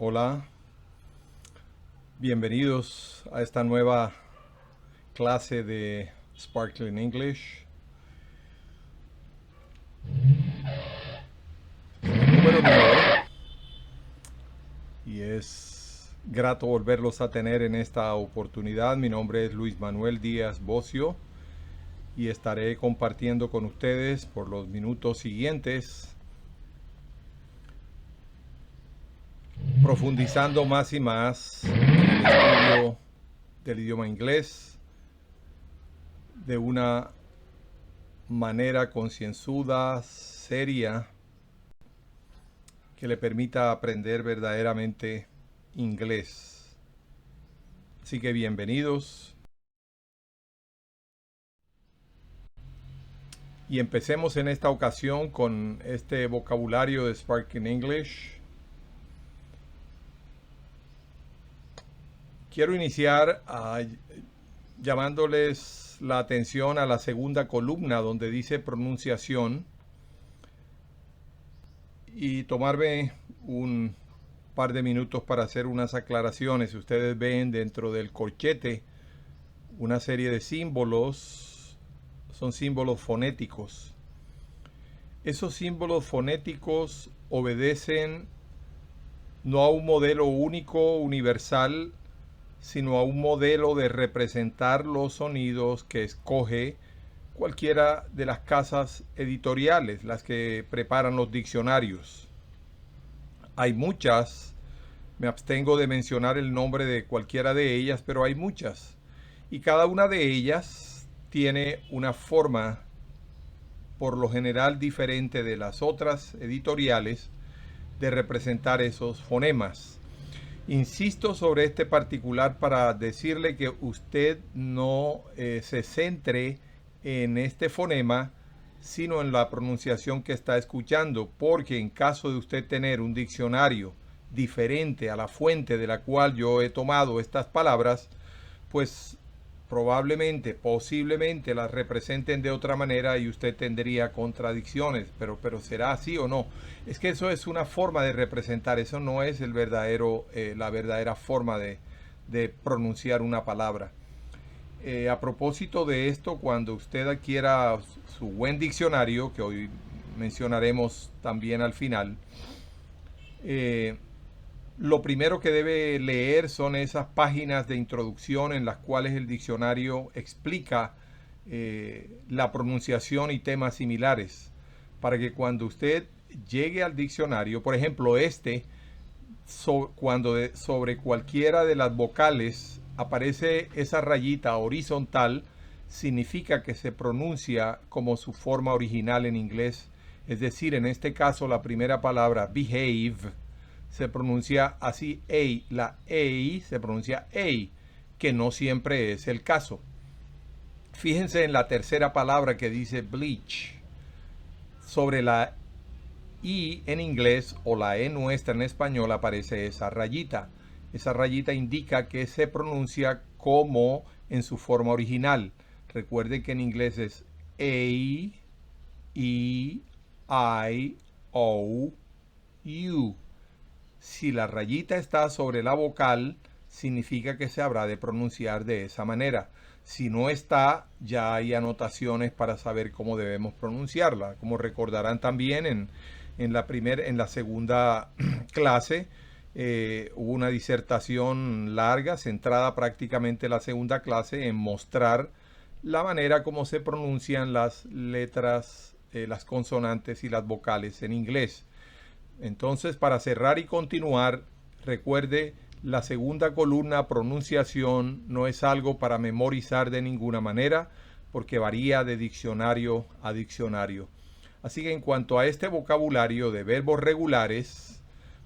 Hola, bienvenidos a esta nueva clase de Sparkling English. Número 9 y es grato volverlos a tener en esta oportunidad. Mi nombre es Luis Manuel Díaz Bocio y estaré compartiendo con ustedes por los minutos siguientes, profundizando más y más en el estudio del idioma inglés de una manera concienzuda, seria, que le permita aprender verdaderamente inglés. Así que bienvenidos. Y empecemos en esta ocasión con este vocabulario de Sparking English. Quiero iniciar llamándoles la atención a la segunda columna donde dice pronunciación y tomarme un par de minutos para hacer unas aclaraciones. Ustedes ven dentro del corchete una serie de símbolos, son símbolos fonéticos. Esos símbolos fonéticos obedecen no a un modelo único, universal, sino a un modelo de representar los sonidos que escoge cualquiera de las casas editoriales, las que preparan los diccionarios. Hay muchas, me abstengo de mencionar el nombre de cualquiera de ellas, pero hay muchas. Y cada una de ellas tiene una forma, por lo general diferente de las otras editoriales, de representar esos fonemas. Insisto sobre este particular para decirle que usted no se centre en este fonema, sino en la pronunciación que está escuchando, porque en caso de usted tener un diccionario diferente a la fuente de la cual yo he tomado estas palabras, pues probablemente, posiblemente las representen de otra manera y usted tendría contradicciones, pero ¿será así o no? Es que eso es una forma de representar, eso no es la verdadera forma de pronunciar una palabra. A propósito de esto, cuando usted adquiera su buen diccionario, que hoy mencionaremos también al final, lo primero que debe leer son esas páginas de introducción en las cuales el diccionario explica la pronunciación y temas similares, para que cuando usted llegue al diccionario, por ejemplo sobre cualquiera de las vocales aparece esa rayita horizontal, significa que se pronuncia como su forma original en inglés. Es decir, en este caso la primera palabra behave se pronuncia así, la EI se pronuncia EI, que no siempre es el caso. Fíjense en la tercera palabra que dice bleach. Sobre la I en inglés o la E nuestra en español aparece esa rayita. Esa rayita indica que se pronuncia como en su forma original. Recuerden que en inglés es A, E, I, O, U. Si la rayita está sobre la vocal, significa que se habrá de pronunciar de esa manera. Si no está, ya hay anotaciones para saber cómo debemos pronunciarla. Como recordarán también en la segunda clase, hubo una disertación larga, centrada prácticamente en la segunda clase, en mostrar la manera como se pronuncian las letras, las consonantes y las vocales en inglés. Entonces, para cerrar y continuar, recuerde, la segunda columna, pronunciación, no es algo para memorizar de ninguna manera, porque varía de diccionario a diccionario. Así que en cuanto a este vocabulario de verbos regulares,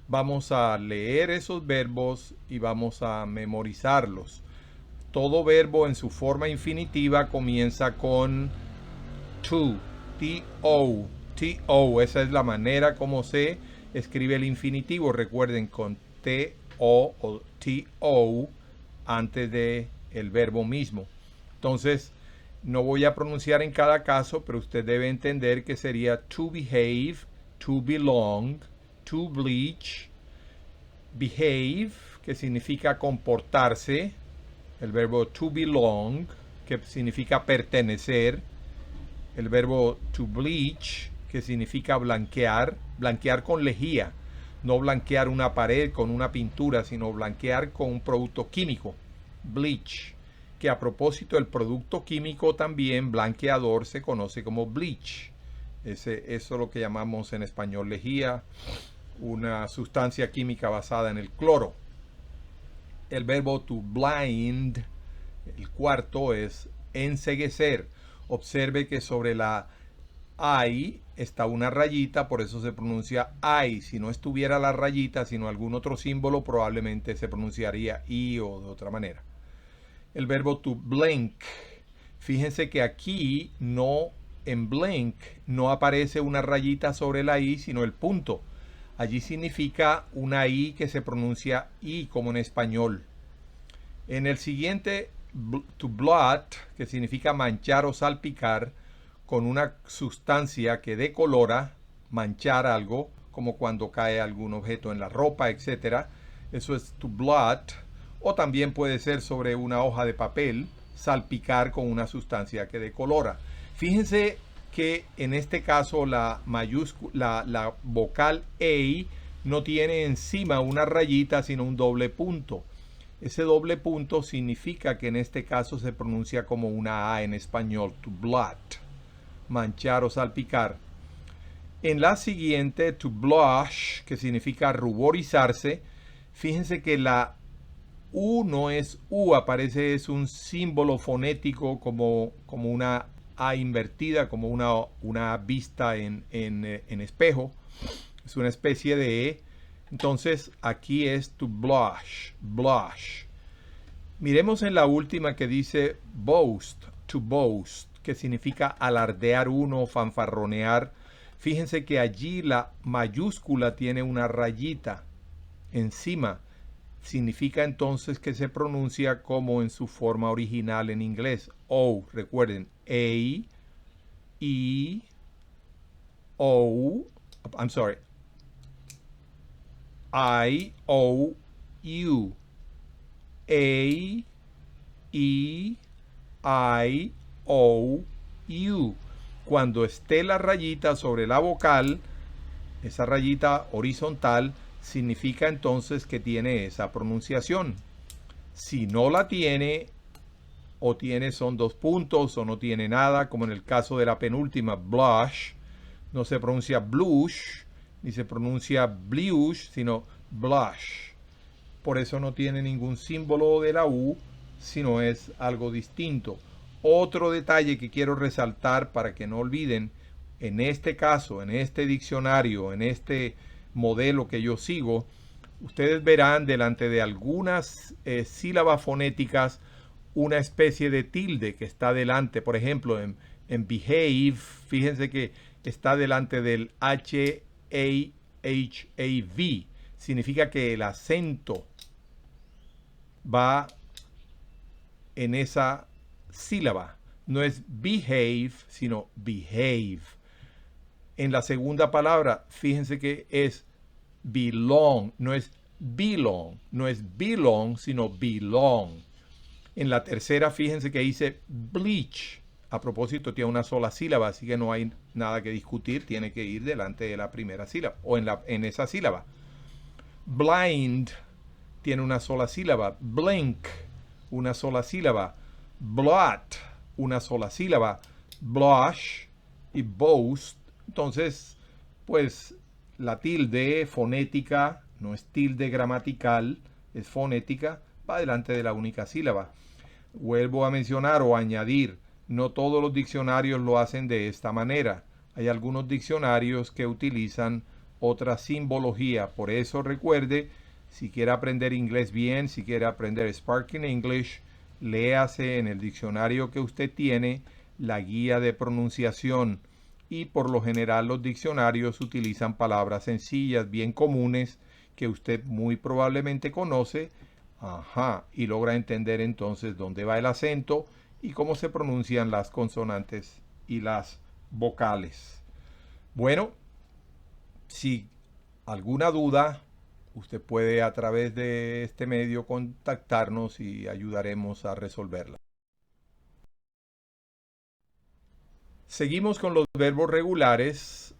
vamos a leer esos verbos y vamos a memorizarlos. Todo verbo en su forma infinitiva comienza con to, T-O, T-O. Esa es la manera como se escribe el infinitivo. Recuerden, con T-O o T-O antes de el verbo mismo. Entonces, no voy a pronunciar en cada caso, pero usted debe entender que sería to behave, to belong, to bleach, behave, que significa comportarse, el verbo to belong, que significa pertenecer, el verbo to bleach, que significa blanquear, blanquear con lejía, no blanquear una pared con una pintura, sino blanquear con un producto químico, bleach, que a propósito el producto químico también blanqueador se conoce como bleach. Eso es lo que llamamos en español lejía, una sustancia química basada en el cloro. El verbo to blind, el cuarto, es enceguecer. Observe que sobre la I está una rayita, por eso se pronuncia I. Si no estuviera la rayita, sino algún otro símbolo, probablemente se pronunciaría I o de otra manera. El verbo to blink. Fíjense que aquí no, en blink, no aparece una rayita sobre la I, sino el punto. Allí significa una I que se pronuncia I, como en español. En el siguiente, to blot, que significa manchar o salpicar, con una sustancia que decolora, manchar algo, como cuando cae algún objeto en la ropa, etc. Eso es to blot. O también puede ser sobre una hoja de papel, salpicar con una sustancia que decolora. Fíjense que en este caso la vocal A no tiene encima una rayita, sino un doble punto. Ese doble punto significa que en este caso se pronuncia como una A en español, to blot, manchar o salpicar. En la siguiente, to blush, que significa ruborizarse, fíjense que la U no es U, aparece, es un símbolo fonético como una A invertida, como una vista en espejo. Es una especie de E. Entonces aquí es to blush, blush. Miremos en la última que dice boast, to boast, que significa alardear uno, fanfarronear. Fíjense que allí la mayúscula tiene una rayita encima. Significa entonces que se pronuncia como en su forma original en inglés. O, recuerden, A, E, O, I'm sorry, I, O, U. A, E, I, O, U. Cuando esté la rayita sobre la vocal, esa rayita horizontal, significa entonces que tiene esa pronunciación. Si no la tiene, o tiene son dos puntos, o no tiene nada, como en el caso de la penúltima, blush, no se pronuncia blush, ni se pronuncia blush, sino blush. Por eso no tiene ningún símbolo de la U, sino es algo distinto. Otro detalle que quiero resaltar para que no olviden, en este caso, en este diccionario, en este modelo que yo sigo, ustedes verán delante de algunas sílabas fonéticas una especie de tilde que está delante. Por ejemplo, en behave, fíjense que está delante del H-A-H-A-V. Significa que el acento va en esa sílaba. No es behave, sino behave. En la segunda palabra, fíjense que es belong, no es belong, no es belong, sino belong. En la tercera, fíjense que dice bleach. A propósito, tiene una sola sílaba, así que no hay nada que discutir, tiene que ir delante de la primera sílaba, o en esa sílaba. Blind tiene una sola sílaba. Blink, una sola sílaba. Blot, una sola sílaba. Blush y boast. Entonces, pues la tilde fonética, no es tilde gramatical, es fonética, va delante de la única sílaba. Vuelvo a mencionar o añadir, no todos los diccionarios lo hacen de esta manera. Hay algunos diccionarios que utilizan otra simbología. Por eso recuerde, si quiere aprender inglés bien, si quiere aprender Sparking English, léase en el diccionario que usted tiene la guía de pronunciación. Y por lo general los diccionarios utilizan palabras sencillas, bien comunes, que usted muy probablemente conoce, y logra entender entonces dónde va el acento y cómo se pronuncian las consonantes y las vocales. Bueno, si alguna duda, usted puede a través de este medio contactarnos y ayudaremos a resolverla. Seguimos con los verbos regulares.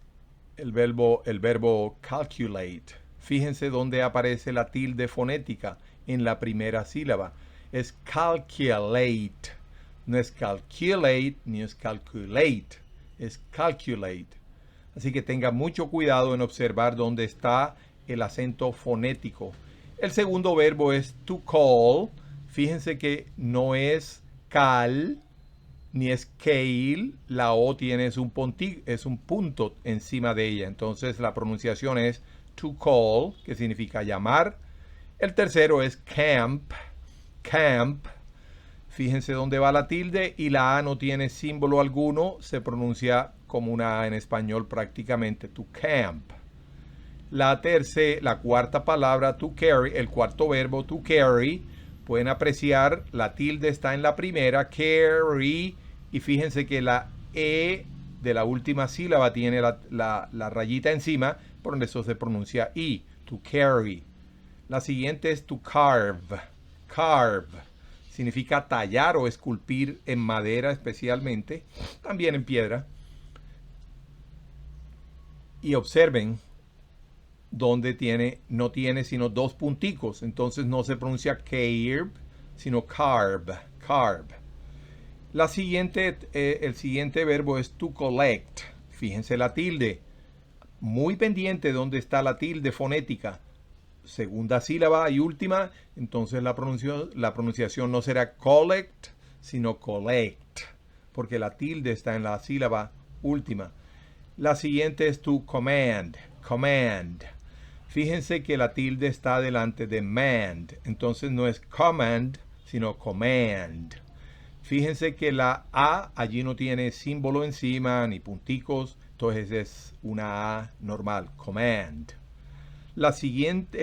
El verbo calculate. Fíjense dónde aparece la tilde fonética en la primera sílaba. Es calculate. No es calculate ni es calculate. Es calculate. Así que tenga mucho cuidado en observar dónde está el acento fonético. El segundo verbo es to call. Fíjense que no es cal ni es kale. La O tiene un punto encima de ella. Entonces la pronunciación es to call, que significa llamar. El tercero es camp. Camp. Fíjense dónde va la tilde y la A no tiene símbolo alguno. Se pronuncia como una A en español prácticamente. To camp. La cuarta palabra, to carry, el cuarto verbo, to carry. Pueden apreciar, la tilde está en la primera, carry. Y fíjense que la E de la última sílaba tiene la rayita encima, por eso se pronuncia I, to carry. La siguiente es to carve. Carve significa tallar o esculpir en madera especialmente, también en piedra. Y observen donde no tiene sino dos punticos, entonces no se pronuncia carve, sino carve. Carve. El siguiente verbo es to collect. Fíjense la tilde. Muy pendiente donde está la tilde fonética. Segunda sílaba y última. Entonces la pronunciación no será collect, sino collect. Porque la tilde está en la sílaba última. La siguiente es to command. Command. Fíjense que la tilde está delante de mand. Entonces no es command, sino command. Fíjense que la A allí no tiene símbolo encima ni punticos, entonces es una A normal, command. El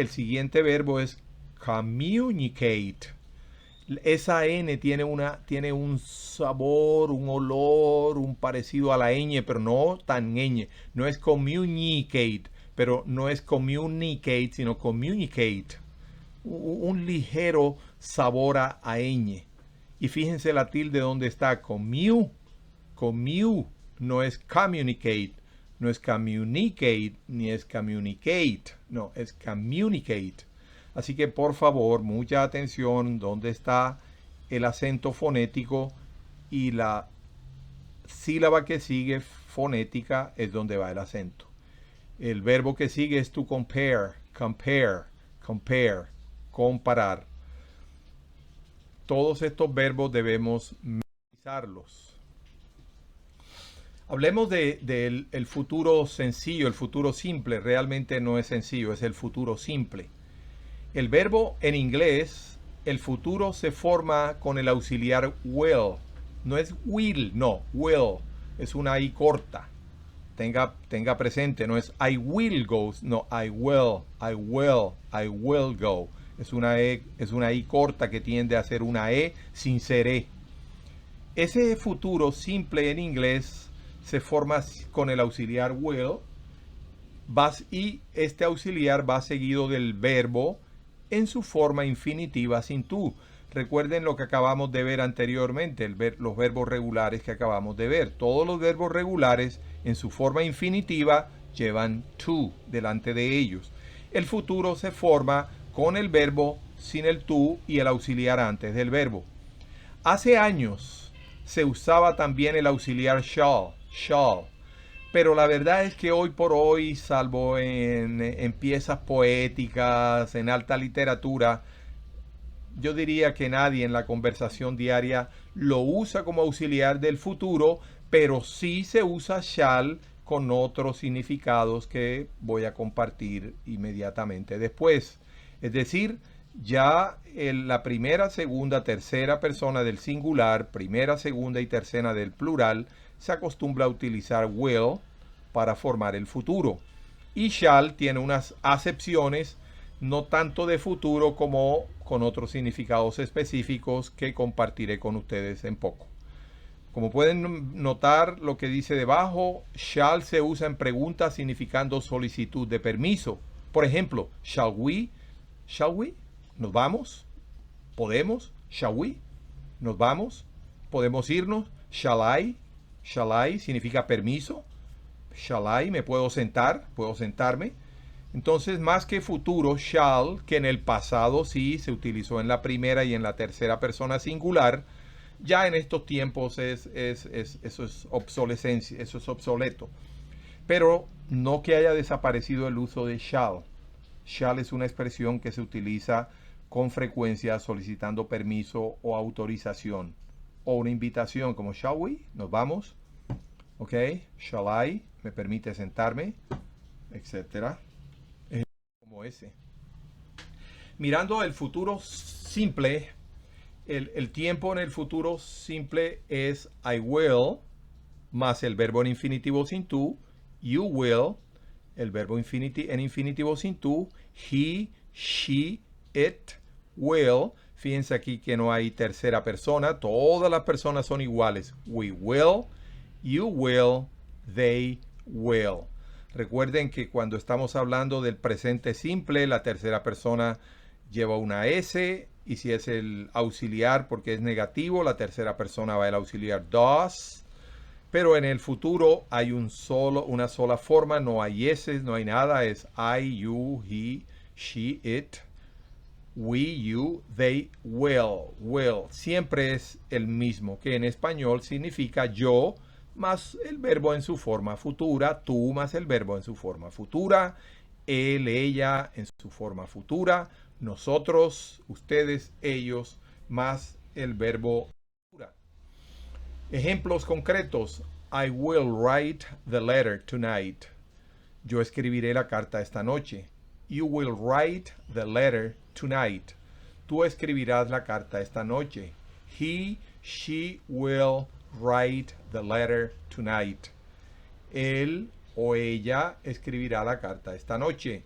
siguiente verbo es communicate. Esa N tiene un sabor, un olor, un parecido a la ñ, pero no tan ñ. No es communicate, pero no es communicate, sino communicate. Un ligero sabor a ñ. Y fíjense la tilde donde está commune, no es communicate, no es communicate, ni es communicate, no, es communicate. Así que por favor, mucha atención donde está el acento fonético y la sílaba que sigue fonética es donde va el acento. El verbo que sigue es to compare, comparar. Todos estos verbos debemos memorizarlos. Hablemos del futuro sencillo, el futuro simple. Realmente no es sencillo, es el futuro simple. El verbo en inglés, el futuro se forma con el auxiliar will. No es will, no, will. Es una I corta. Tenga presente, no es I will go, no, I will go. Es una I corta que tiende a ser una E sin ser E. Ese futuro simple en inglés se forma con el auxiliar will y este auxiliar va seguido del verbo en su forma infinitiva sin to. Recuerden lo que acabamos de ver anteriormente, los verbos regulares que acabamos de ver. Todos los verbos regulares en su forma infinitiva llevan to delante de ellos. El futuro se forma con el verbo sin el to y el auxiliar antes del verbo. Hace años se usaba también el auxiliar shall, pero la verdad es que hoy por hoy, salvo en piezas poéticas, en alta literatura, yo diría que nadie en la conversación diaria lo usa como auxiliar del futuro, pero sí se usa shall con otros significados que voy a compartir inmediatamente después. Es decir, ya en la primera, segunda, tercera persona del singular, primera, segunda y tercera del plural, se acostumbra a utilizar will para formar el futuro. Y shall tiene unas acepciones, no tanto de futuro como con otros significados específicos que compartiré con ustedes en poco. Como pueden notar lo que dice debajo, shall se usa en preguntas significando solicitud de permiso. Por ejemplo, shall we? Shall we? ¿Nos vamos? ¿Podemos? Shall we? ¿Nos vamos? ¿Podemos irnos? Shall I? Shall I significa permiso. Shall I? ¿Me puedo sentar? ¿Puedo sentarme? Entonces, más que futuro, shall, que en el pasado sí se utilizó en la primera y en la tercera persona singular, ya en estos tiempos eso es obsolescencia, eso es obsoleto. Pero no que haya desaparecido el uso de shall. Shall es una expresión que se utiliza con frecuencia solicitando permiso o autorización. O una invitación como shall we, nos vamos. Ok, shall I, me permite sentarme, etcétera. Como ese. Mirando el futuro simple, el tiempo en el futuro simple es I will más el verbo en infinitivo sin to, you will, el verbo en infinitivo sin to, he, she, it will. Fíjense aquí que no hay tercera persona, todas las personas son iguales. We will, you will, they will. Recuerden que cuando estamos hablando del presente simple, la tercera persona lleva una S, y si es el auxiliar porque es negativo, la tercera persona va el auxiliar does. Pero en el futuro hay una sola forma, no hay S, no hay nada, es I, you, he, she, it, we, you, they, will. Will siempre es el mismo, que en español significa yo más el verbo en su forma futura, tú más el verbo en su forma futura, él, ella en su forma futura, nosotros, ustedes, ellos, más el verbo futura. Ejemplos concretos. I will write the letter tonight. Yo escribiré la carta esta noche. You will write the letter tonight. Tú escribirás la carta esta noche. He, she will write the letter tonight. Él o ella escribirá la carta esta noche.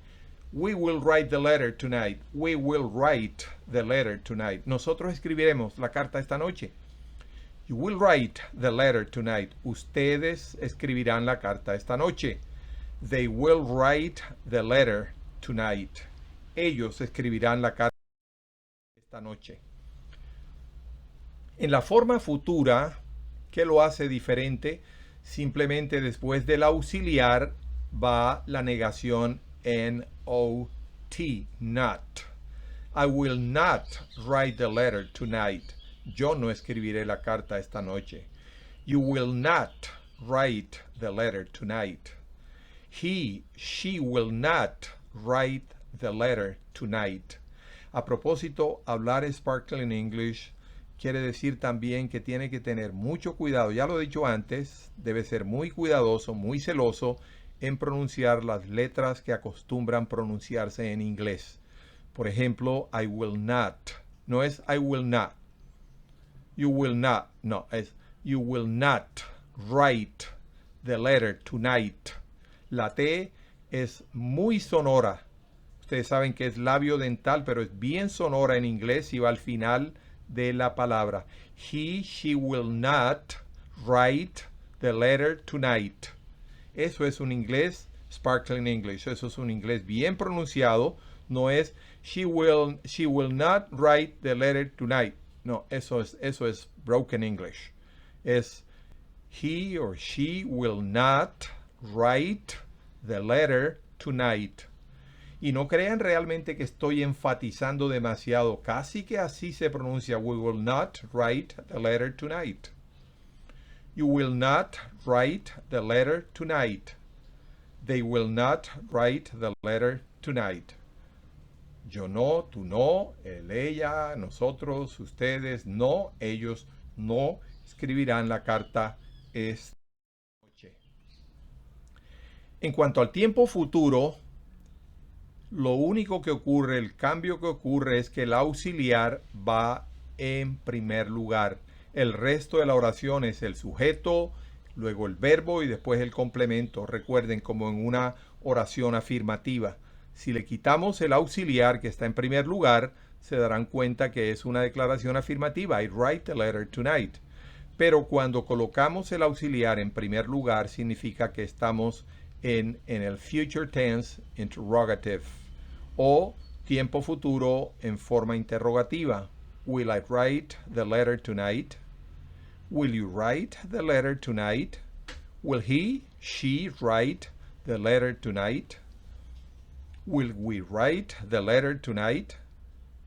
We will write the letter tonight. We will write the letter tonight. Nosotros escribiremos la carta esta noche. You will write the letter tonight. Ustedes escribirán la carta esta noche. They will write the letter tonight. Ellos escribirán la carta esta noche. En la forma futura, ¿qué lo hace diferente? Simplemente después del auxiliar va la negación N-O-T, not. I will not write the letter tonight. Yo no escribiré la carta esta noche. You will not write the letter tonight. He, she will not write the letter tonight. A propósito, hablar Sparkling English quiere decir también que tiene que tener mucho cuidado. Ya lo he dicho antes, debe ser muy cuidadoso, muy celoso en pronunciar las letras que acostumbran pronunciarse en inglés. Por ejemplo, I will not. No es I will not. You will not. No, es you will not write the letter tonight. La T es muy sonora. Ustedes saben que es labio dental, pero es bien sonora en inglés y va al final de la palabra. He, she will not write the letter tonight. Eso es un inglés Sparkling English. Eso es un inglés bien pronunciado. No es she will not write the letter tonight. No, eso es broken English. Es he or she will not write the letter tonight. Y no crean realmente que estoy enfatizando demasiado. Casi que así se pronuncia. We will not write the letter tonight. You will not write the letter tonight. They will not write the letter tonight. Yo no, tú no, él, ella, nosotros, ustedes, no, ellos no escribirán la carta esta noche. En cuanto al tiempo futuro, lo único que ocurre, el cambio que ocurre es que el auxiliar va en primer lugar. El resto de la oración es el sujeto, luego el verbo y después el complemento. Recuerden, como en una oración afirmativa. Si le quitamos el auxiliar que está en primer lugar, se darán cuenta que es una declaración afirmativa. I write the letter tonight. Pero cuando colocamos el auxiliar en primer lugar, significa que estamos en el future tense interrogative o tiempo futuro en forma interrogativa. Will I write the letter tonight? Will you write the letter tonight? Will he, she write the letter tonight? Will we write the letter tonight?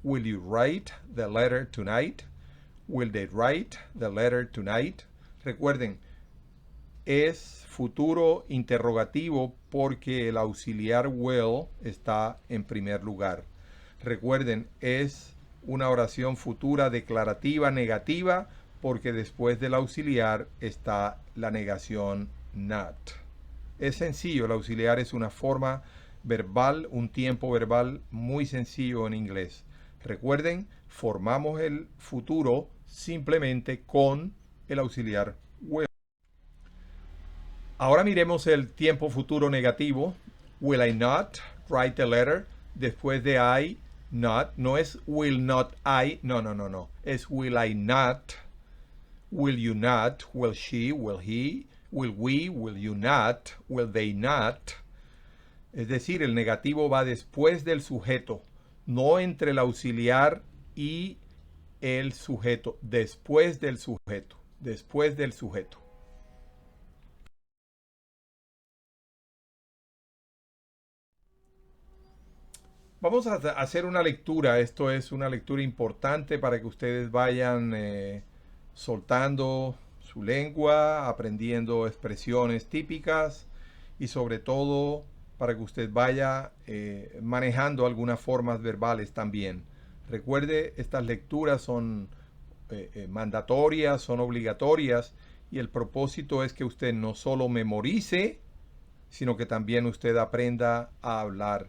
Will you write the letter tonight? Will they write the letter tonight? Recuerden, es futuro interrogativo porque el auxiliar will está en primer lugar. Recuerden, es una oración futura declarativa negativa porque después del auxiliar está la negación not. Es sencillo, el auxiliar es una forma verbal, un tiempo verbal muy sencillo en inglés. Recuerden, formamos el futuro simplemente con el auxiliar will. Ahora miremos el tiempo futuro negativo. Will I not write the letter? Después de I, not. No es will not I. No. Es will I not. Will you not? Will she? Will he? Will we? Will you not? Will they not? Es decir, el negativo va después del sujeto, no entre el auxiliar y el sujeto, después del sujeto, después del sujeto. Vamos a hacer una lectura. Esto es una lectura importante para que ustedes vayan soltando su lengua, aprendiendo expresiones típicas y sobre todo para que usted vaya manejando algunas formas verbales también. Recuerde, estas lecturas son mandatorias, son obligatorias y el propósito es que usted no solo memorice, sino que también usted aprenda a hablar.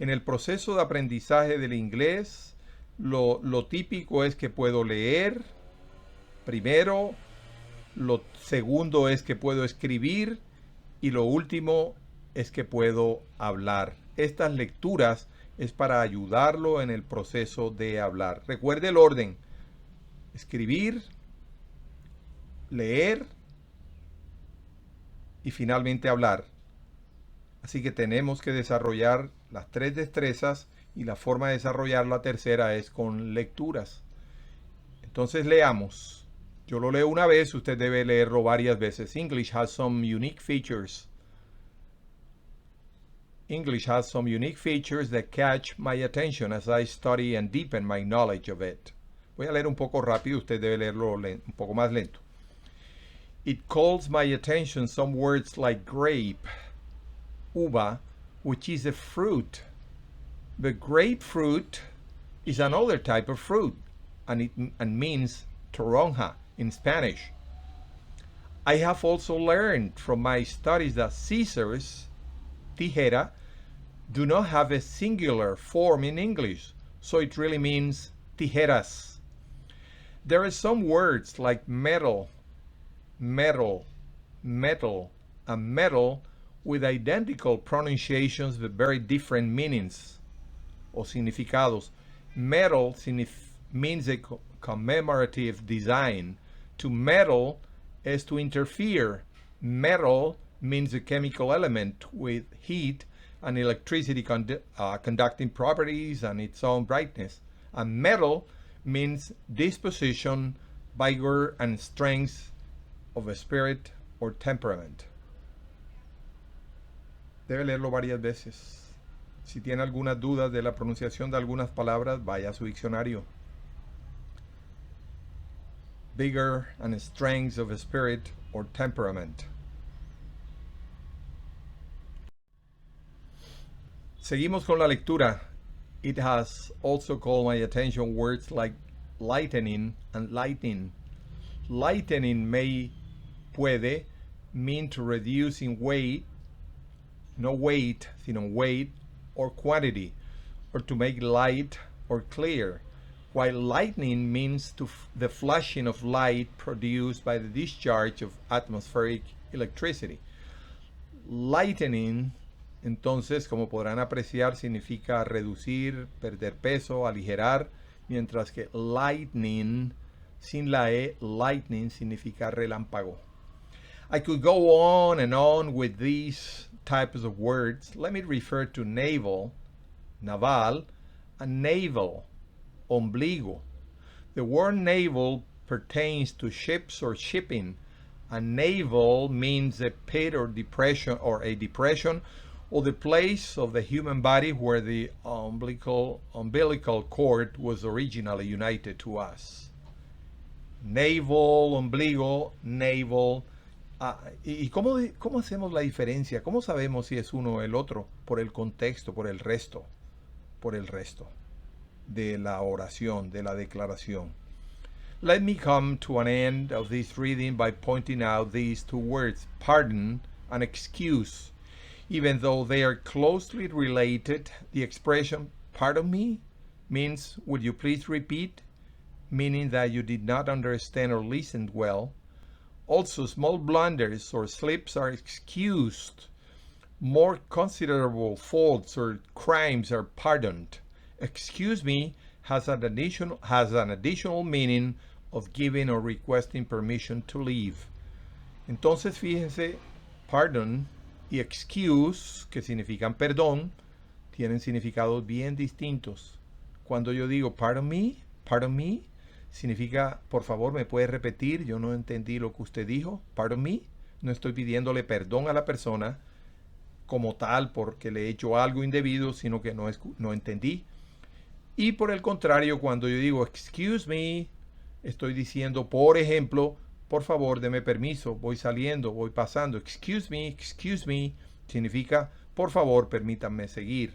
En el proceso de aprendizaje del inglés, lo típico es que puedo leer primero, lo segundo es que puedo escribir y lo último es que puedo hablar. Estas lecturas es para ayudarlo en el proceso de hablar. Recuerde el orden: escribir, leer y finalmente hablar. Así que tenemos que desarrollar las tres destrezas y la forma de desarrollar la tercera es con lecturas. Entonces leamos. Yo lo leo una vez, usted debe leerlo varias veces. English has some unique features. English has some unique features that catch my attention as I study and deepen my knowledge of it. Voy a leer un poco rápido, usted debe leerlo un poco más lento. It calls my attention some words like grape, uva, which is a fruit. The grapefruit is another type of fruit and means toronja in Spanish. I have also learned from my studies that scissors, tijera, do not have a singular form in English, so it really means tijeras. There are some words like metal, metal, metal, and metal with identical pronunciations but very different meanings o significados. Metal means a commemorative design. To meddle is to interfere. Metal means a chemical element with heat and electricity conducting properties and its own brightness. And metal means disposition, vigor, and strength of a spirit or temperament. Debe leerlo varias veces. Si tiene algunas dudas de la pronunciación de algunas palabras, vaya a su diccionario. Vigor and strength of a spirit or temperament. Seguimos con la lectura. It has also called my attention words like lightening and lightning. Lightening puede mean to reduce in weight, no weight, sino weight or quantity, or to make light or clear, while lightning means the flashing of light produced by the discharge of atmospheric electricity. Lightening, entonces, como podrán apreciar, significa reducir, perder peso, aligerar, mientras que lightning, sin la E, lightning significa relámpago. I could go on with these types of words. Let me refer to naval, naval, and navel, ombligo. The word naval pertains to ships or shipping. And navel means a pit or depression or the place of the human body where the umbilical cord was originally united to us. Navel, ombligo, navel. ¿Y cómo hacemos la diferencia? ¿Cómo sabemos si es uno o el otro? Por el contexto, por el resto de la oración, de la declaración. Let me come to an end of this reading by pointing out these two words, pardon and excuse. Even though they are closely related, the expression pardon me means would you please repeat, meaning that you did not understand or listen well. Also, small blunders or slips are excused. More considerable faults or crimes are pardoned. Excuse me has an additional meaning of giving or requesting permission to leave. Entonces, fíjense, pardon y excuse, que significan perdón, tienen significados bien distintos. Cuando yo digo pardon me, significa, por favor, ¿me puede repetir? Yo no entendí lo que usted dijo. Pardon me. No estoy pidiéndole perdón a la persona como tal porque le he hecho algo indebido, sino que no entendí. Y por el contrario, cuando yo digo excuse me, estoy diciendo, por ejemplo, por favor, deme permiso, voy saliendo, voy pasando. Excuse me, significa, por favor, permítanme seguir.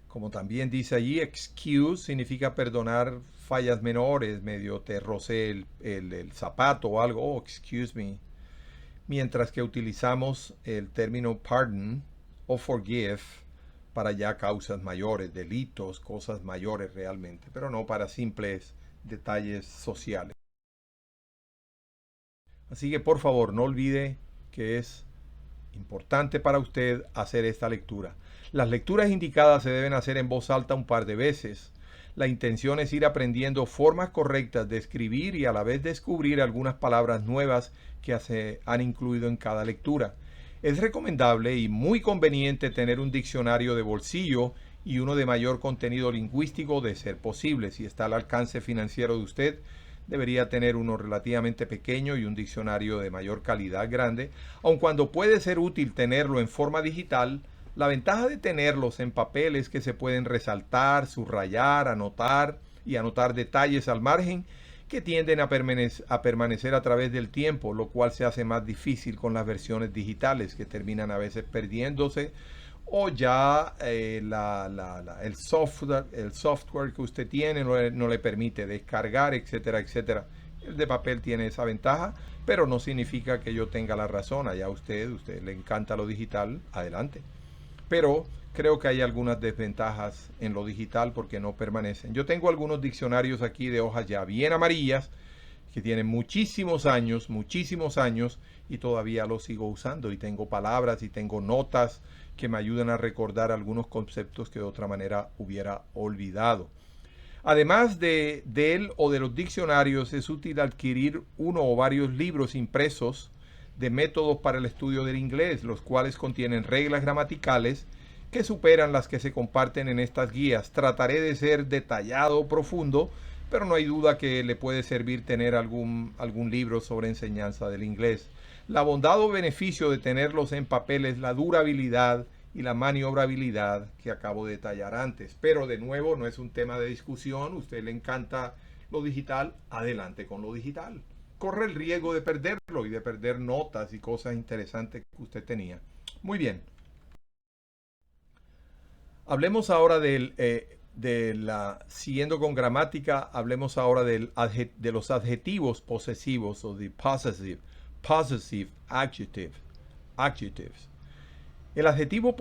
Como también dice allí, excuse significa perdonar fallas menores, medio te rocé el zapato o algo, oh, excuse me. Mientras que utilizamos el término pardon o forgive para ya causas mayores, delitos, cosas mayores realmente, pero no para simples detalles sociales. Así que por favor no olvide que es importante para usted hacer esta lectura. Las lecturas indicadas se deben hacer en voz alta un par de veces. La intención es ir aprendiendo formas correctas de escribir y a la vez descubrir algunas palabras nuevas que se han incluido en cada lectura. Es recomendable y muy conveniente tener un diccionario de bolsillo y uno de mayor contenido lingüístico de ser posible. Si está al alcance financiero de usted, debería tener uno relativamente pequeño y un diccionario de mayor calidad grande. Aun cuando puede ser útil tenerlo en forma digital, la ventaja de tenerlos en papel es que se pueden resaltar, subrayar, anotar y anotar detalles al margen que tienden a permanecer a través del tiempo, lo cual se hace más difícil con las versiones digitales que terminan a veces perdiéndose o ya el software que usted tiene no le permite descargar, etcétera, etcétera. El de papel tiene esa ventaja, pero no significa que yo tenga la razón. Allá usted le encanta lo digital, adelante. Pero creo que hay algunas desventajas en lo digital porque no permanecen. Yo tengo algunos diccionarios aquí de hojas ya bien amarillas que tienen muchísimos años y todavía los sigo usando y tengo palabras y tengo notas que me ayudan a recordar algunos conceptos que de otra manera hubiera olvidado. Además de él o de los diccionarios, es útil adquirir uno o varios libros impresos de métodos para el estudio del inglés, los cuales contienen reglas gramaticales que superan las que se comparten en estas guías. Trataré de ser detallado o profundo, pero no hay duda que le puede servir tener algún libro sobre enseñanza del inglés. La bondad o beneficio de tenerlos en papel es la durabilidad y la maniobrabilidad que acabo de detallar antes. Pero de nuevo no es un tema de discusión. A usted le encanta lo digital, adelante con lo digital. Corre el riesgo de perderlo y de perder notas y cosas interesantes que usted tenía. Muy bien. Hablemos ahora siguiendo con gramática, hablemos ahora de los adjetivos posesivos o de possessive adjectives. El adjetivo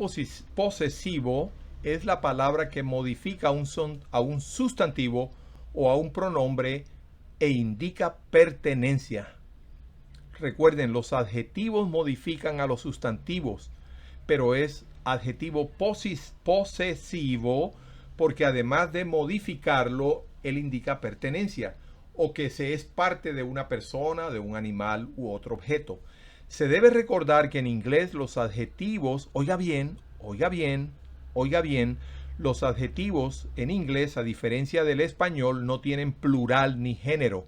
posesivo es la palabra que modifica a un sustantivo o a un pronombre e indica pertenencia. Recuerden, los adjetivos modifican a los sustantivos, pero es adjetivo posesivo porque además de modificarlo, él indica pertenencia. o que se es parte de una persona, de un animal u otro objeto. Se debe recordar que en inglés los adjetivos, oiga bien, oiga bien, oiga bien, los adjetivos en inglés, a diferencia del español, no tienen plural ni género.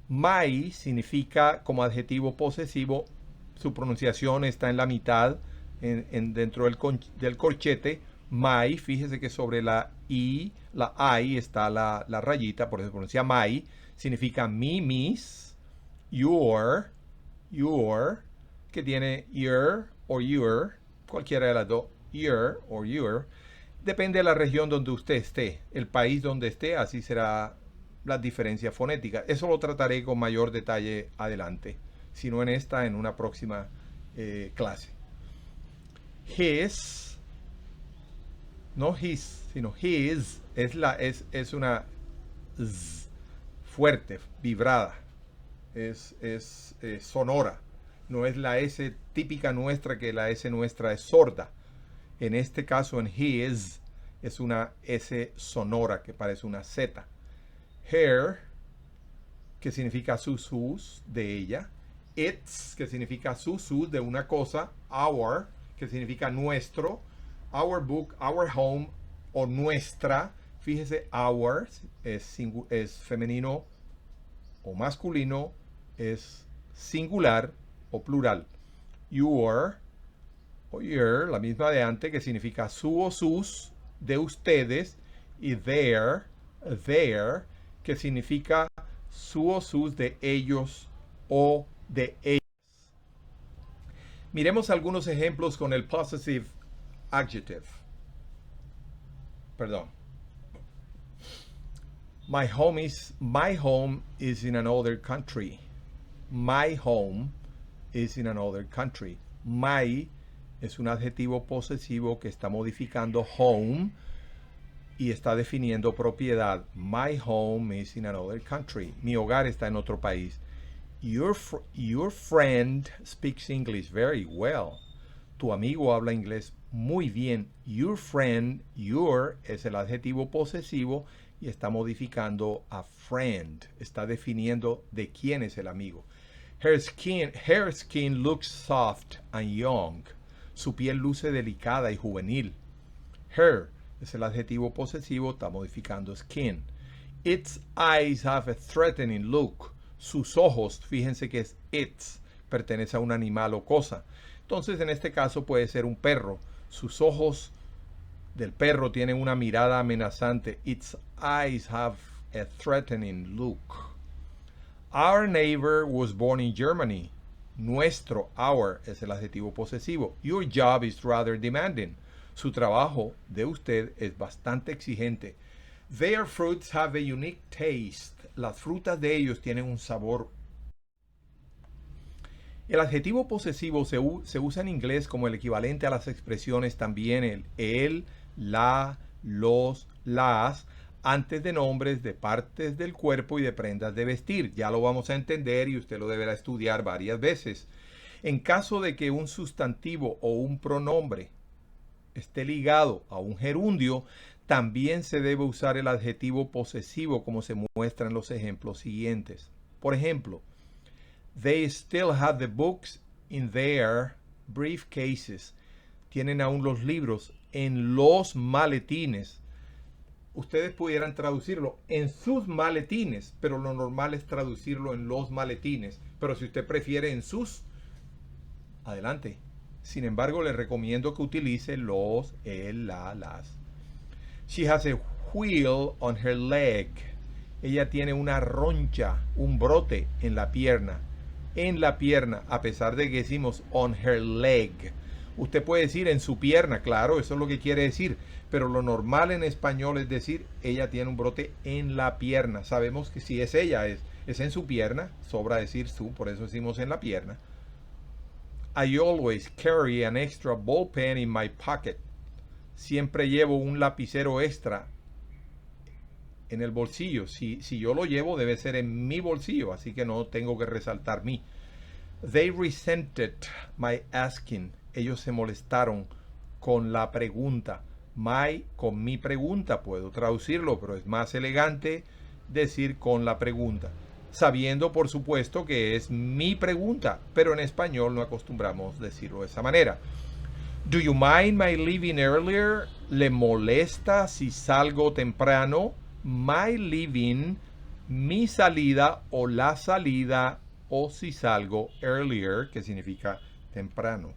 My significa como adjetivo posesivo, su pronunciación está en la mitad, dentro del corchete. My, fíjese que sobre la I, la I está la rayita, por eso se pronuncia my, significa me, mis, your, que tiene your o your, cualquiera de las dos, your o your, depende de la región donde usted esté, el país donde esté, así será las diferencias fonéticas. Eso lo trataré con mayor detalle adelante, si no en esta, en una próxima clase. His, no his, sino his, es una z, fuerte, vibrada, es sonora. No es la S típica nuestra, que la S nuestra es sorda. En este caso, en his, es una S sonora que parece una Z. Her, que significa sus, de ella. Its, que significa sus, de una cosa. Our, que significa nuestro. Our book, our home, o nuestra. Fíjese, our es femenino o masculino, es singular o plural. Your o your, la misma de antes, que significa su o sus, de ustedes. Y their, que significa su o sus, de ellos o de ellas. Miremos algunos ejemplos con el possessive adjective. Perdón. My home is in another country. My home is in another country. My es un adjetivo posesivo que está modificando home y está definiendo propiedad. My home is in another country. Mi hogar está en otro país. Your friend speaks English very well. Tu amigo habla inglés muy bien. Your friend, your es el adjetivo posesivo y está modificando a friend. Está definiendo de quién es el amigo. Her skin looks soft and young. Su piel luce delicada y juvenil. Her es el adjetivo posesivo, está modificando skin. Its eyes have a threatening look. Sus ojos, fíjense que es its, pertenece a un animal o cosa. Entonces, en este caso puede ser un perro. Sus ojos del perro tienen una mirada amenazante. Its eyes have a threatening look. Our neighbor was born in Germany. Nuestro, our, es el adjetivo posesivo. Your job is rather demanding. Su trabajo de usted es bastante exigente. Their fruits have a unique taste. Las frutas de ellos tienen un sabor. El adjetivo posesivo se usa en inglés como el equivalente a las expresiones también el, la, los, las, antes de nombres de partes del cuerpo y de prendas de vestir. Ya lo vamos a entender y usted lo deberá estudiar varias veces. En caso de que un sustantivo o un pronombre esté ligado a un gerundio, también se debe usar el adjetivo posesivo como se muestra en los ejemplos siguientes. Por ejemplo, they still have the books in their briefcases. Tienen aún los libros en los maletines. Ustedes pudieran traducirlo en sus maletines, pero lo normal es traducirlo en los maletines. Pero si usted prefiere en sus, adelante. Sin embargo, le recomiendo que utilice los, el, la, las. She has a wheal on her leg. Ella tiene una roncha, un brote en la pierna. En la pierna, a pesar de que decimos on her leg. Usted puede decir en su pierna, claro, eso es lo que quiere decir. Pero lo normal en español es decir, ella tiene un brote en la pierna. Sabemos que si es ella, es en su pierna. Sobra decir su, por eso decimos en la pierna. I always carry an extra ball pen in my pocket. Siempre llevo un lapicero extra en el bolsillo. Si yo lo llevo, debe ser en mi bolsillo, así que no tengo que resaltar mí. They resented my asking. Ellos se molestaron con la pregunta. My, con mi pregunta, puedo traducirlo, pero es más elegante decir con la pregunta, sabiendo por supuesto que es mi pregunta, pero en español no acostumbramos decirlo de esa manera. Do you mind my leaving earlier? ¿Le molesta si salgo temprano? My leaving, mi salida o la salida, o si salgo earlier, que significa temprano.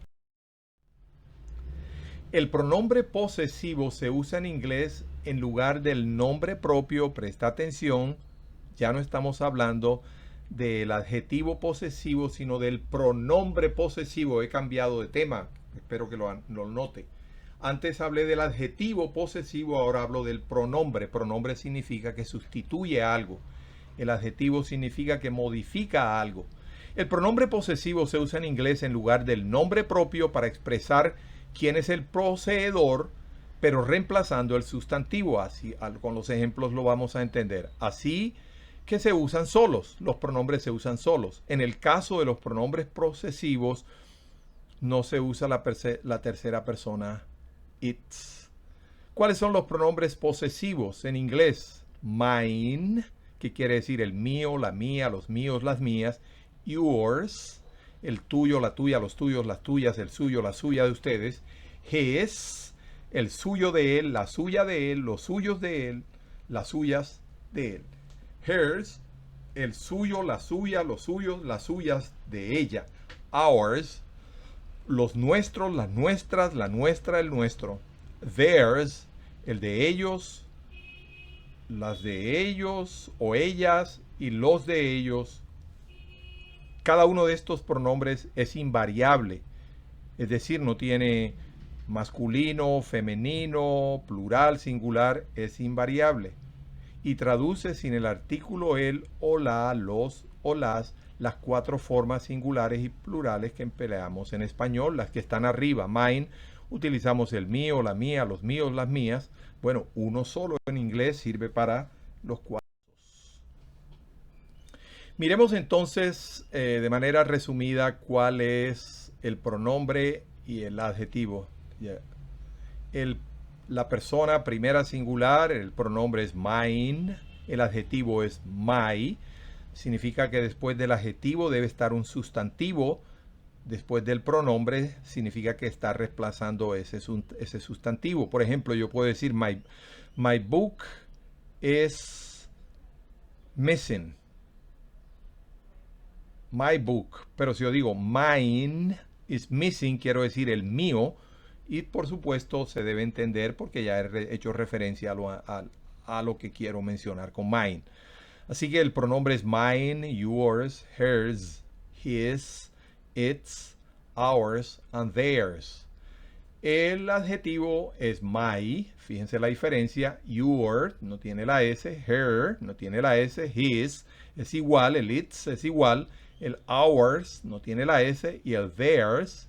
El pronombre posesivo se usa en inglés en lugar del nombre propio. Presta atención, ya no estamos hablando del adjetivo posesivo, sino del pronombre posesivo. He cambiado de tema, espero que lo note. Antes hablé del adjetivo posesivo, ahora hablo del pronombre. Pronombre significa que sustituye a algo. El adjetivo significa que modifica algo. El pronombre posesivo se usa en inglés en lugar del nombre propio para expresar quién es el poseedor, pero reemplazando el sustantivo. Así, con los ejemplos lo vamos a entender. Así que se usan solos, los pronombres se usan solos. En el caso de los pronombres posesivos, no se usa la tercera persona, it's. ¿Cuáles son los pronombres posesivos en inglés? Mine, que quiere decir el mío, la mía, los míos, las mías. Yours, el tuyo, la tuya, los tuyos, las tuyas, el suyo, la suya de ustedes. His, el suyo de él, la suya de él, los suyos de él, las suyas de él. Hers, el suyo, la suya, los suyos, las suyas de ella. Ours, los nuestros, las nuestras, la nuestra, el nuestro. Theirs, el de ellos, las de ellos o ellas y los de ellos. Cada uno de estos pronombres es invariable, es decir, no tiene masculino, femenino, plural, singular, es invariable. Y traduce sin el artículo el o la, los o las cuatro formas singulares y plurales que empleamos en español, las que están arriba. Mine, utilizamos el mío, la mía, los míos, las mías. Bueno, uno solo en inglés sirve para los cuatro. Miremos entonces de manera resumida cuál es el pronombre y el adjetivo. La persona primera singular, el pronombre es mine, el adjetivo es my. Significa que después del adjetivo debe estar un sustantivo. Después del pronombre significa que está reemplazando ese sustantivo. Por ejemplo, yo puedo decir my book is missing. My book. Pero si yo digo mine is missing, quiero decir el mío. Y por supuesto se debe entender porque ya he hecho referencia a lo que quiero mencionar con mine. Así que el pronombre es mine, yours, hers, his, its, ours, and theirs. El adjetivo es my, fíjense la diferencia, your no tiene la S, her no tiene la S, his es igual, el its es igual, el ours no tiene la S y el theirs,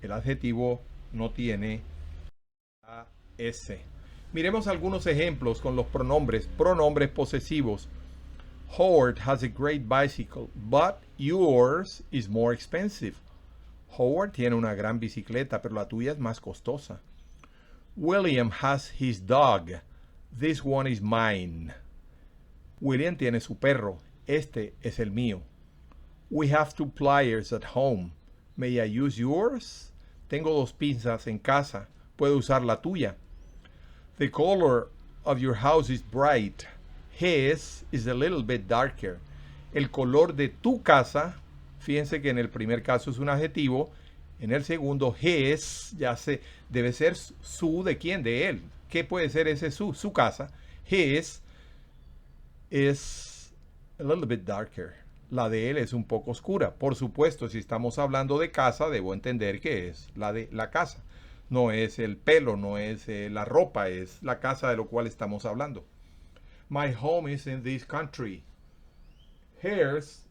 el adjetivo no tiene la S. Miremos algunos ejemplos con los pronombres posesivos. Howard has a great bicycle, but yours is more expensive. Howard tiene una gran bicicleta, pero la tuya es más costosa. William has his dog. This one is mine. William tiene su perro. Este es el mío. We have two pliers at home. May I use yours? Tengo dos pinzas en casa. ¿Puedo usar la tuya? The color of your house is bright. His is a little bit darker. El color de tu casa, fíjense que en el primer caso es un adjetivo, en el segundo his debe ser su de quién, de él. ¿Qué puede ser ese su? Su casa. His is a little bit darker. La de él es un poco oscura. Por supuesto, si estamos hablando de casa, debo entender que es la de la casa. No es el pelo, no es la ropa, es la casa de lo cual estamos hablando. My home is in this country. Hers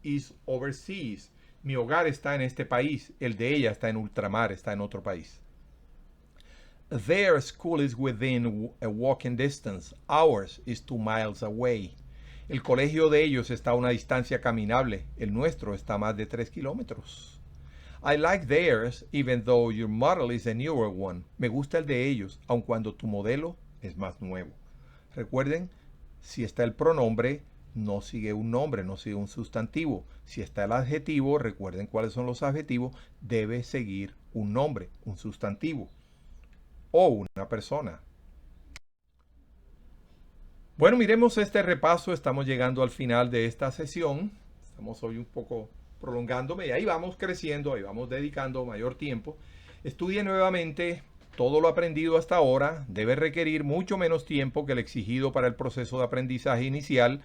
is overseas. Mi hogar está en este país. El de ella está en ultramar, está en otro país. Their school is within a walking distance. Ours is 2 miles away. El colegio de ellos está a una distancia caminable. El nuestro está a más de 3 kilómetros. I like theirs, even though your model is a newer one. Me gusta el de ellos, aun cuando tu modelo es más nuevo. Recuerden, Si está el pronombre, no sigue un nombre, no sigue un sustantivo. Si está el adjetivo, recuerden cuáles son los adjetivos, debe seguir un nombre, un sustantivo o una persona. Bueno, miremos este repaso. Estamos llegando al final de esta sesión. Estamos hoy un poco prolongándome y ahí vamos creciendo, ahí vamos dedicando mayor tiempo. Estudie nuevamente todo lo aprendido hasta ahora. Debe requerir mucho menos tiempo que el exigido para el proceso de aprendizaje inicial,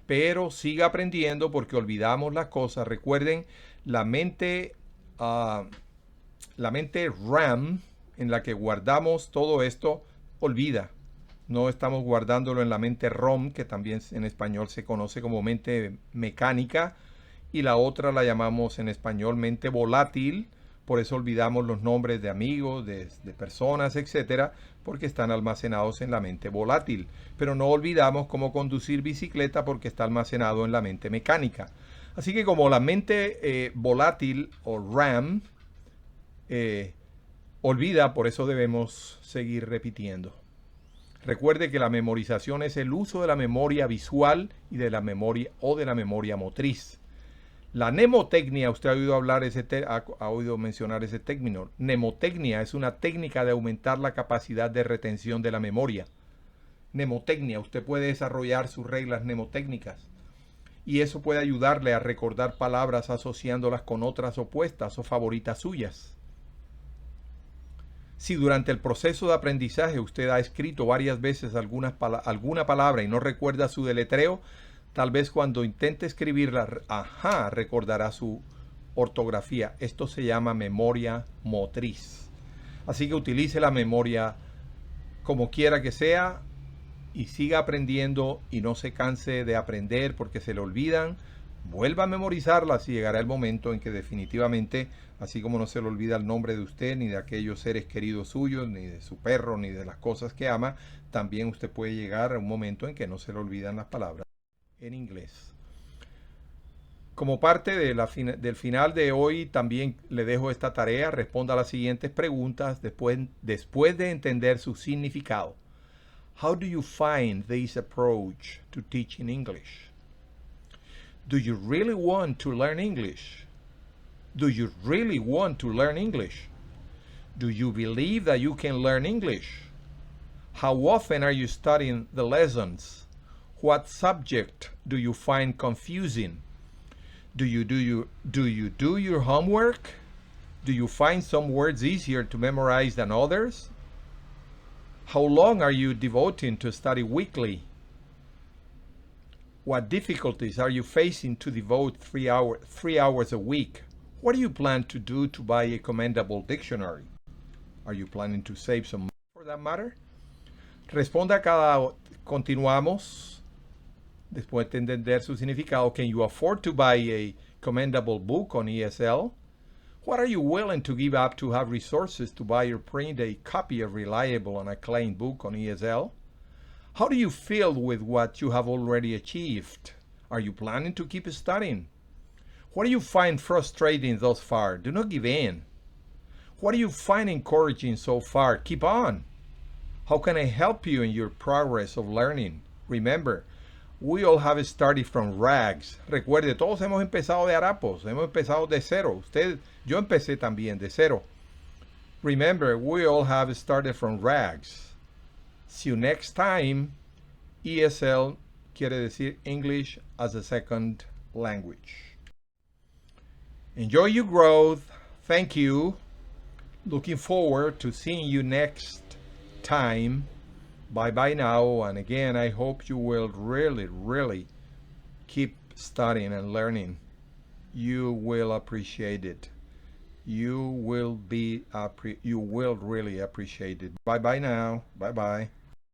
pero siga aprendiendo porque olvidamos las cosas. Recuerden, la mente RAM en la que guardamos todo esto, olvida. No estamos guardándolo en la mente ROM, que también en español se conoce como mente mecánica, y la otra la llamamos en español mente volátil. Por eso olvidamos los nombres de amigos, de personas, etcétera, porque están almacenados en la mente volátil. Pero no olvidamos cómo conducir bicicleta porque está almacenado en la mente mecánica. Así que como la mente volátil o RAM olvida, por eso debemos seguir repitiendo. Recuerde que la memorización es el uso de la memoria visual y de la memoria o de la memoria motriz. La mnemotecnia, usted ha oído ha oído mencionar ese término. Mnemotecnia es una técnica de aumentar la capacidad de retención de la memoria. Mnemotecnia, usted puede desarrollar sus reglas mnemotécnicas y eso puede ayudarle a recordar palabras asociándolas con otras opuestas o favoritas suyas. Si durante el proceso de aprendizaje usted ha escrito varias veces alguna palabra y no recuerda su deletreo, tal vez cuando intente escribirla, recordará su ortografía. Esto se llama memoria motriz. Así que utilice la memoria como quiera que sea y siga aprendiendo y no se canse de aprender porque se le olvidan. Vuelva a memorizarlas y llegará el momento en que definitivamente, así como no se le olvida el nombre de usted, ni de aquellos seres queridos suyos, ni de su perro, ni de las cosas que ama, también usted puede llegar a un momento en que no se le olvidan las palabras en inglés. Como parte del final de hoy, también le dejo esta tarea. Responda a las siguientes preguntas después de entender su significado. How do you find this approach to teaching English? Do you really want to learn English? Do you really want to learn English? Do you believe that you can learn English? How often are you studying the lessons? What subject do you find confusing? Do you do your homework? Do you find some words easier to memorize than others? How long are you devoting to study weekly? What difficulties are you facing to devote 3 hours a week? What do you plan to do to buy a commendable dictionary? Are you planning to save some money for that matter? Responda continuamos. Después de entender su significado, can you afford to buy a commendable book on ESL? What are you willing to give up to have resources to buy or print a copy of reliable and acclaimed book on ESL? How do you feel with what you have already achieved? Are you planning to keep studying? What do you find frustrating thus far? Do not give in. What do you find encouraging so far? Keep on. How can I help you in your progress of learning? Remember, we all have started from rags. Recuerde, todos hemos empezado de harapos, hemos empezado de cero. Yo empecé también de cero. Remember, we all have started from rags. See you next time. ESL quiere decir English as a Second Language. Enjoy your growth. Thank you. Looking forward to seeing you next time. Bye now. And again, I hope you will really keep studying and learning. You will appreciate it. You will really appreciate it. Bye now. Bye.